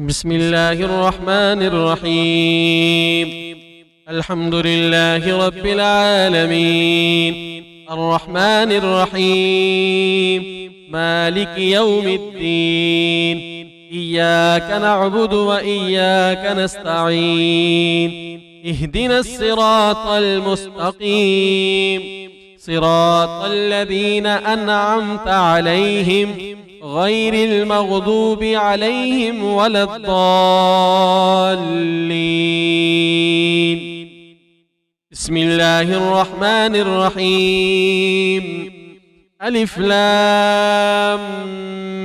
بسم الله الرحمن الرحيم. الحمد لله رب العالمين، الرحمن الرحيم، مالك يوم الدين. إياك نعبد وإياك نستعين. اهدنا الصراط المستقيم، صراط الذين أنعمت عليهم غير المغضوب عليهم ولا الضالين. بسم الله الرحمن الرحيم. ألف لام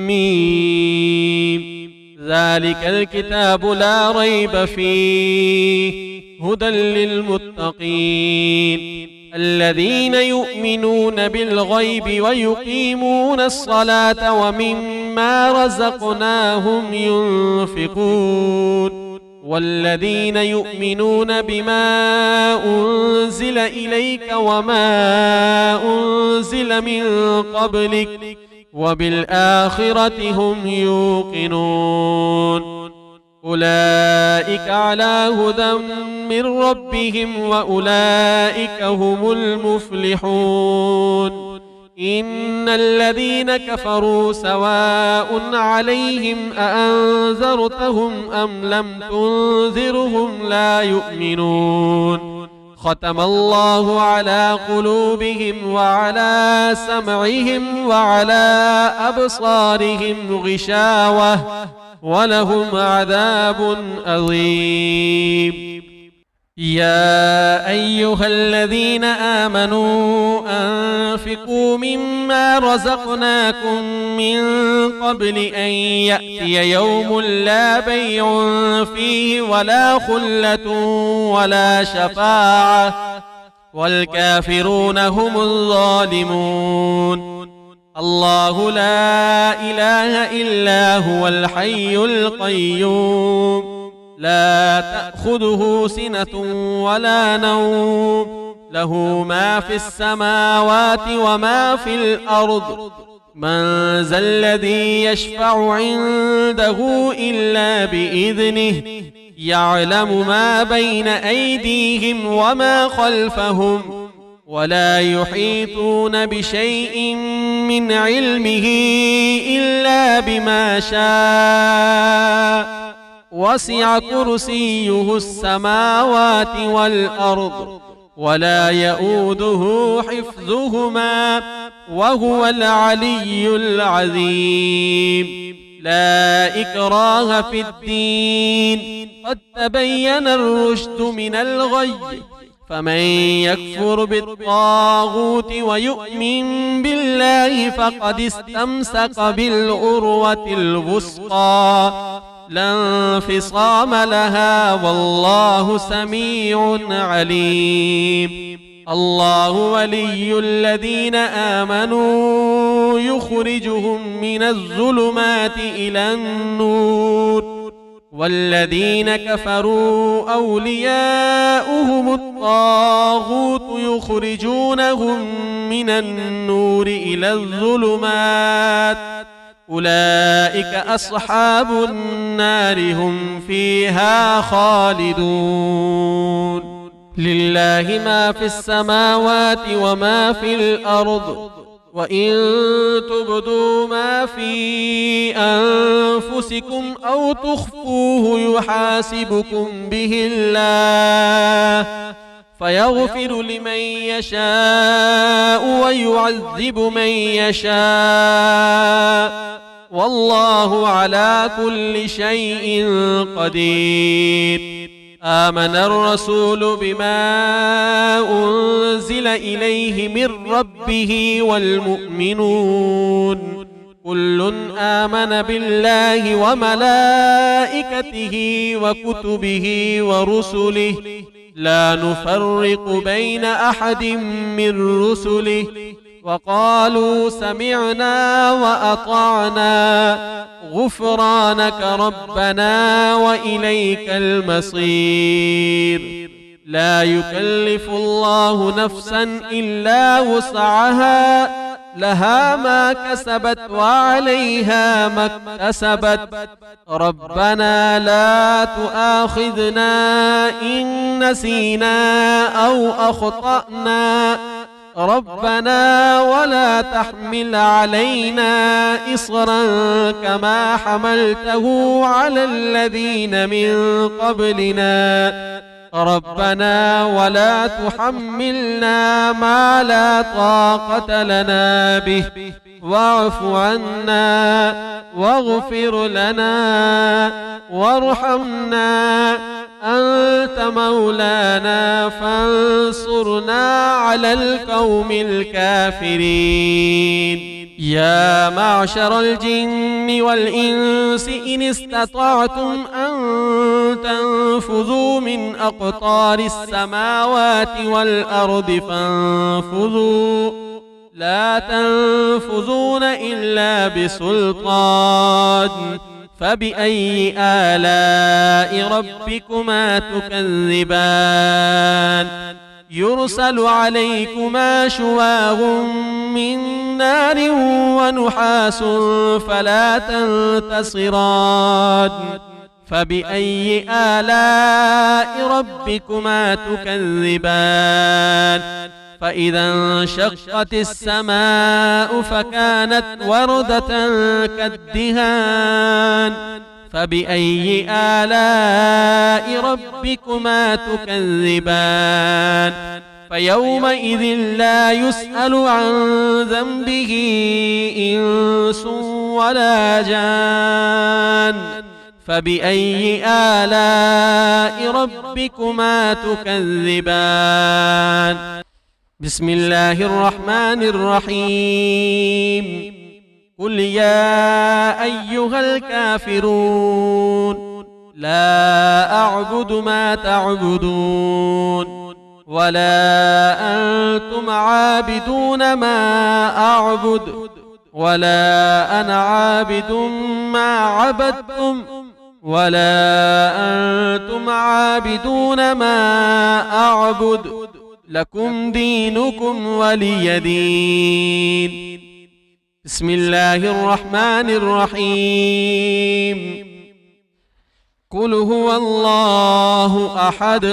ميم. ذلك الكتاب لا ريب فيه هدى للمتقين الذين يؤمنون بالغيب ويقيمون الصلاة ومما رزقناهم ينفقون والذين يؤمنون بما أنزل إليك وما أنزل من قبلك وبالآخرة هم يوقنون. أولئك على هدى من ربهم وأولئك هم المفلحون. إن الذين كفروا سواء عليهم أأنذرتهم أم لم تنذرهم لا يؤمنون. ختم الله على قلوبهم وعلى سمعهم وعلى أبصارهم غشاوة ولهم عذاب عظيم. يا أيها الذين آمنوا أنفقوا مما رزقناكم من قبل أن يأتي يوم لا بيع فيه ولا خلة ولا شفاعة والكافرون هم الظالمون. الله لا إله إلا هو الحي القيوم لا تأخذه سنة ولا نوم له ما في السماوات وما في الأرض. من ذا الذي يشفع عنده إلا بإذنه يعلم ما بين أيديهم وما خلفهم ولا يحيطون بشيء من علمه إلا بما شاء وسع كرسيه السماوات والأرض ولا يؤوده حفظهما وهو العلي العظيم. لا إكراه في الدين قد تبين الرشد من الغي فمن يكفر بالطاغوت ويؤمن بالله فقد استمسك بالعروة الوثقى لا انفصام لها والله سميع عليم. الله ولي الذين آمنوا يخرجهم من الظلمات إلى النور والذين كفروا أولياؤهم الطاغوت يخرجونهم من النور إلى الظلمات أولئك أصحاب النار هم فيها خالدون. لله ما في السماوات وما في الأرض وإن تبدوا ما في أنفسكم أو تخفوه يحاسبكم به الله فيغفر لمن يشاء ويعذب من يشاء والله على كل شيء قدير. آمن الرسول بما أنزل إليه من ربه والمؤمنون كل آمن بالله وملائكته وكتبه ورسله لا نفرق بين أحد من رسله وقالوا سمعنا وأطعنا غفرانك ربنا وإليك المصير. لا يكلف الله نفسا إلا وسعها لها ما كسبت وعليها ما اكتسبت ربنا لا تؤاخذنا إن نسينا أو أخطأنا ربنا ولا تحمل علينا إصرا كما حملته على الذين من قبلنا ربنا ولا تحملنا ما لا طاقة لنا به واعف عنا واغفر لنا وارحمنا أنت مولانا فانصرنا على القوم الكافرين يا معشر الجن والإنس إن استطعتم أن تنفذوا من أقطار السماوات والأرض فانفذوا لا تنفذون إلا بسلطان فبأي آلاء ربكما تكذبان يرسل عليكما شواظ من نار ونحاس فلا تنتصران فبأي آلاء ربكما تكذبان فإذا انشقت السماء فكانت وردة كالدهان فبأي آلاء ربكما تكذبان فيومئذ لا يسأل عن ذنبه إنس ولا جان فبأي آلاء ربكما تكذبان بسم الله الرحمن الرحيم قل يا أيها الكافرون لا أعبد ما تعبدون ولا أنتم عابدون ما أعبد ولا أنا عابد ما عبدتم ولا أنتم عابدون ما أعبد لكم دينكم ولي دين بسم الله الرحمن الرحيم قل هو الله أحد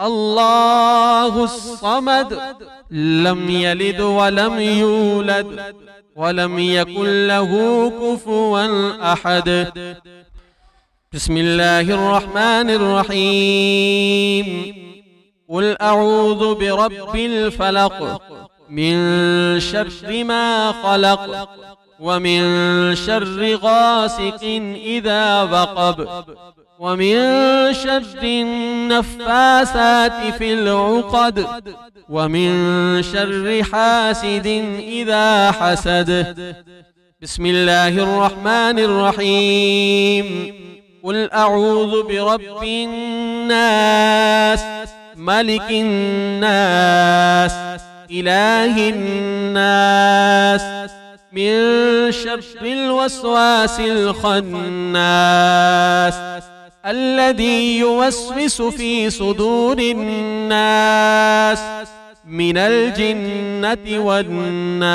الله الصمد لم يلد ولم يولد ولم يكن له كفوا أحد بسم الله الرحمن الرحيم قل أعوذ برب الفلق من شر ما خلق ومن شر غاسق إذا وقب ومن شر النفاسات في العقد ومن شر حاسد إذا حسد بسم الله الرحمن الرحيم قل أعوذ برب الناس ملك الناس إله الناس من شر الوسواس الخناس الذي يوسوس في صدور الناس من الجنة والناس